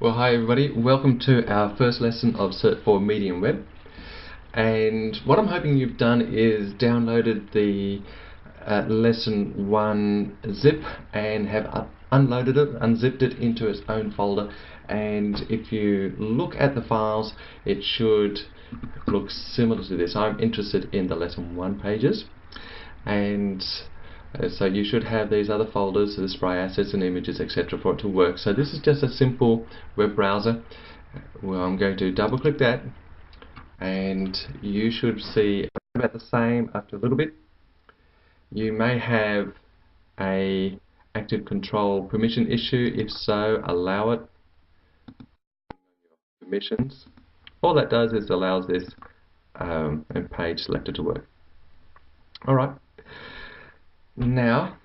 Well, hi everybody, welcome to our first lesson of Cert for Medium Web. And what I'm hoping you've done is downloaded the Lesson 1 zip and have unloaded it, unzipped it into its own folder. And if you look at the files, it should look similar to this. I'm interested in the Lesson 1 pages, and so you should have these other folders, the display assets and images, etc. for it to work. So this is just a simple web browser. Well, I'm going to double click that and you should see about the same after a little bit. You may have a active control permission issue. If so, allow it. Permissions. All that does is allows this page selector to work. Alright. Now,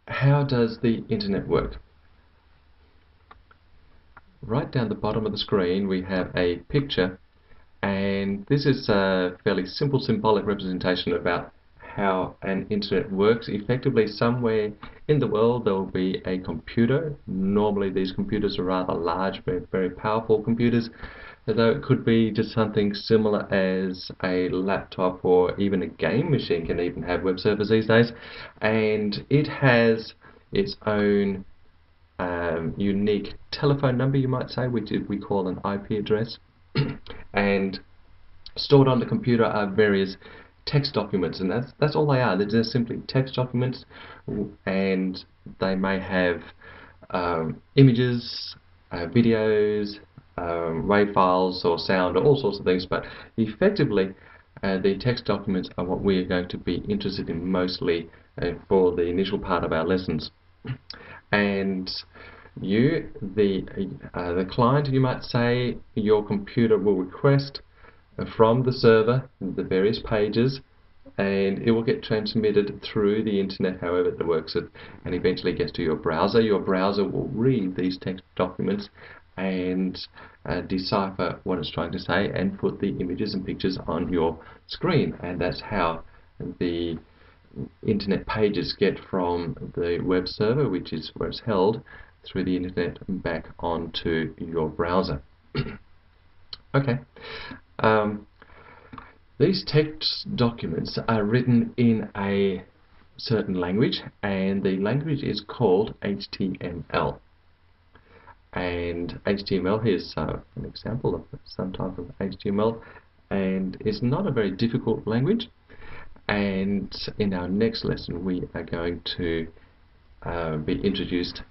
how does the internet work? Right down the bottom of the screen we have a picture, and this is a fairly simple symbolic representation about how an internet works. Effectively, somewhere in the world there will be a computer. Normally these computers are rather large, very powerful computers, although it could be just something similar as a laptop, or even a game machine can even have web servers these days, and it has its own unique telephone number, you might say, which we call an IP address. And stored on the computer are various text documents, and that's all they are. They're just simply text documents, and they may have images, videos, WAV files or sound, or all sorts of things, but effectively the text documents are what we are going to be interested in mostly for the initial part of our lessons. And you, the client, you might say, your computer will request from the server the various pages, and it will get transmitted through the internet, however it works, and eventually gets to your browser. Your browser will read these text documents and decipher what it's trying to say and put the images and pictures on your screen, and that's how the internet pages get from the web server, which is where it's held, through the internet back onto your browser. Okay. These text documents are written in a certain language, and the language is called HTML. And HTML, here's an example of some type of HTML, and it's not a very difficult language. And in our next lesson we are going to be introduced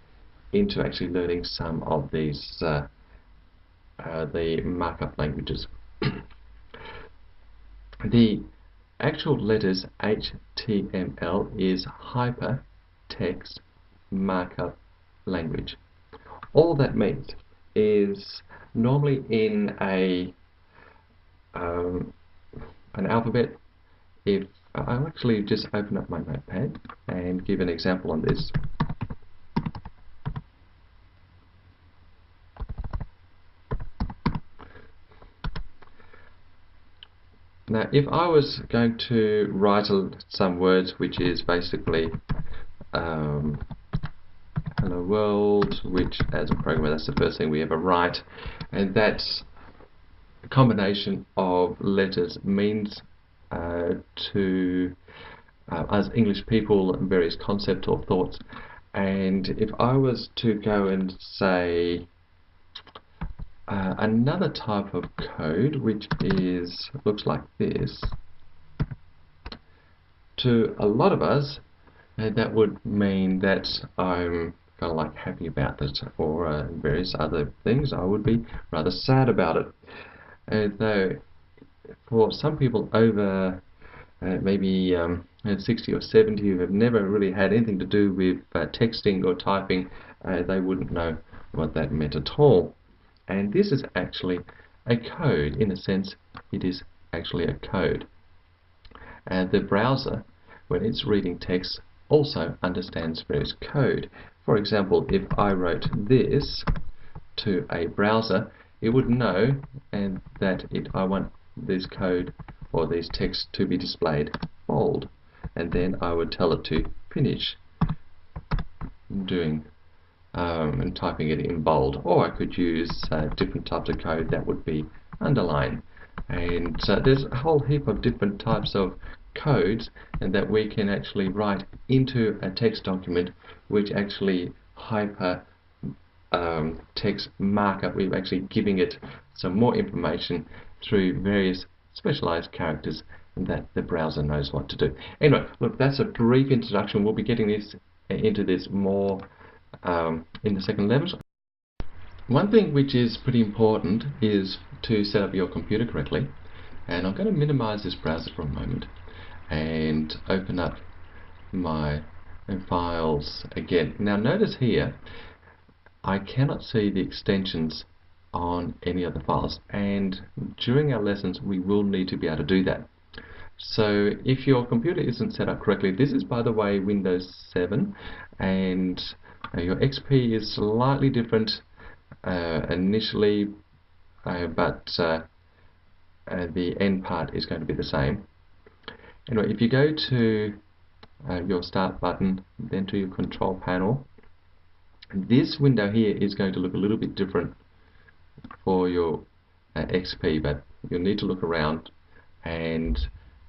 into actually learning some of these the markup languages. The actual letters HTML is Hypertext Markup Language. All that means is, normally in an alphabet, if I'll actually just open up my notepad and give an example on this. Now, if I was going to write some words, which is basically hello world, which as a programmer that's the first thing we ever write, and that's a combination of letters means to us English people various concepts or thoughts. And if I was to go and say another type of code, which looks like this, to a lot of us that would mean that I'm kind of like happy about this, or various other things I would be rather sad about it. Though for some people over maybe 60 or 70 who have never really had anything to do with texting or typing, they wouldn't know what that meant at all. And this is actually a code. In a sense, it is actually a code. And the browser, when it's reading text, also understands various code. For example, if I wrote this to a browser, it would know and that I want this code or these texts to be displayed bold, and then I would tell it to finish doing and typing it in bold, or I could use different types of code that would be underlined. And there's a whole heap of different types of codes and that we can actually write into a text document, which actually hyper text markup. We're actually giving it some more information through various specialized characters that the browser knows what to do. Anyway, look, that's a brief introduction. We'll be getting into this more in the second levels. One thing which is pretty important is to set up your computer correctly, and I'm going to minimize this browser for a moment and open up my files again. Now notice here I cannot see the extensions on any of the files, and during our lessons we will need to be able to do that. So if your computer isn't set up correctly, this is by the way Windows 7, and your XP is slightly different initially, but the end part is going to be the same. Anyway, if you go to your Start button, then to your Control Panel, this window here is going to look a little bit different for your XP, but you'll need to look around and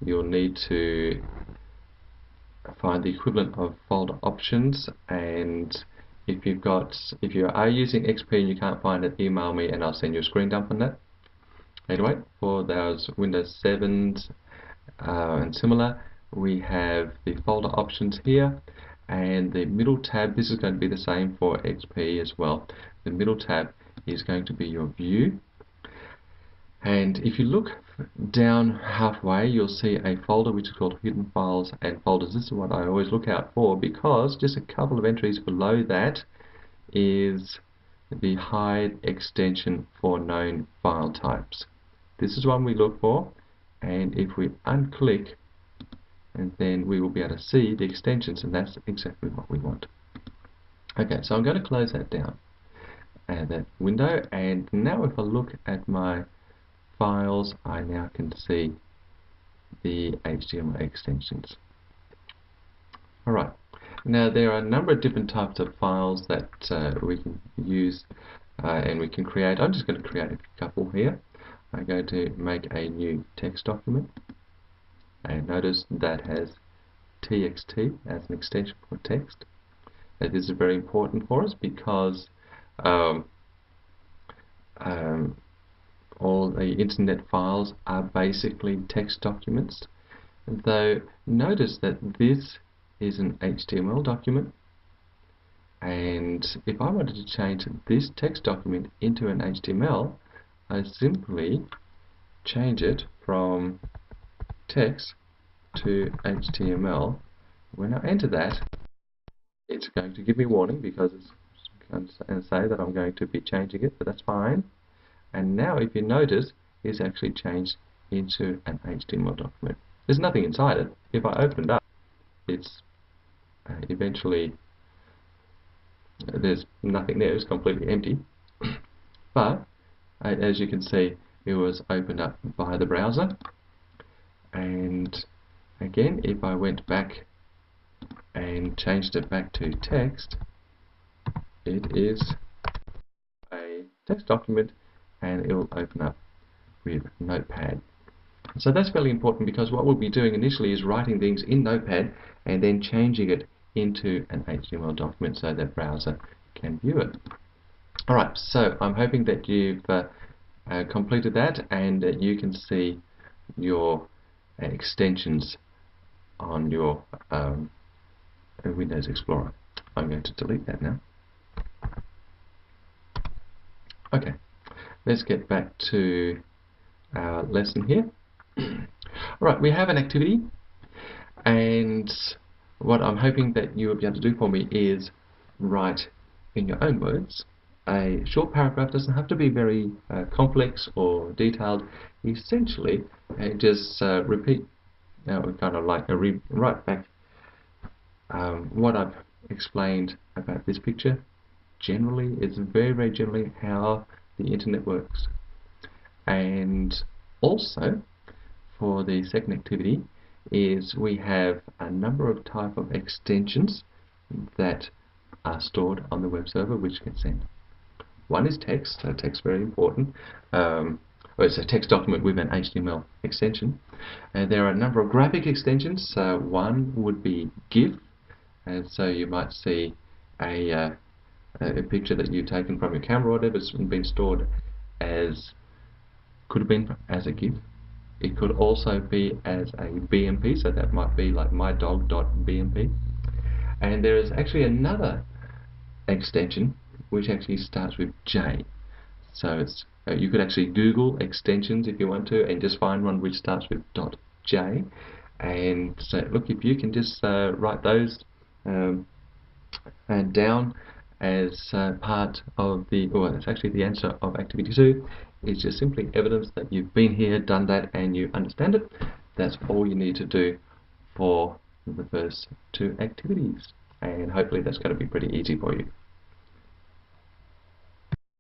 you'll need to find the equivalent of folder options. And if you are using XP and you can't find it, email me and I'll send you a screen dump on that. Anyway, for those Windows 7s and similar, we have the folder options here, and the middle tab, this is going to be the same for XP as well. The middle tab is going to be your view, and if you look down halfway you'll see a folder which is called hidden files and folders. This is what I always look out for, because just a couple of entries below that is the hide extension for known file types. This is one we look for, and if we unclick, and then we will be able to see the extensions, and that's exactly what we want. Okay, so I'm going to close that down and that window, and now if I look at my files, I now can see the HTML extensions. Alright, now there are a number of different types of files that we can use and we can create. I'm just going to create a couple here. I'm going to make a new text document, and notice that has txt as an extension for text. Now, this is very important for us because all the internet files are basically text documents, though notice that this is an HTML document, and if I wanted to change this text document into an HTML, I simply change it from text to HTML. When I enter that, it's going to give me warning because it's going to say that I'm going to be changing it, but that's fine. And now if you notice, it's actually changed into an HTML document. There's nothing inside it. If I open it up, it's eventually there's nothing there, it's completely empty. But as you can see, it was opened up by the browser, and again if I went back and changed it back to text, it is a text document and it will open up with Notepad. So that's fairly important, because what we'll be doing initially is writing things in Notepad and then changing it into an HTML document so that browser can view it. Alright, so I'm hoping that you've completed that and that you can see your extensions on your Windows Explorer. I'm going to delete that now. Okay, let's get back to our lesson here. Alright, we have an activity, and what I'm hoping that you will be able to do for me is write in your own words a short paragraph. Doesn't have to be very complex or detailed. Essentially, just repeat, kind of like write back what I've explained about this picture. Generally, it's very generally how the internet works. And also, for the second activity, is we have a number of type of extensions that are stored on the web server which gets sent. One is text, so text is very important. Well, it's a text document with an HTML extension. And there are a number of graphic extensions. One would be GIF, and so you might see a picture that you've taken from your camera or whatever. It's been stored as, could have been as a GIF. It could also be as a BMP, so that might be like mydog.bmp. And there is actually another extension which actually starts with J. So it's you could actually Google extensions if you want to, and just find one which starts with .j. And so look, if you can just write those and down as part of the, well, it's actually the answer of activity 2. It's just simply evidence that you've been here, done that, and you understand it. That's all you need to do for the first 2 activities, and hopefully that's going to be pretty easy for you.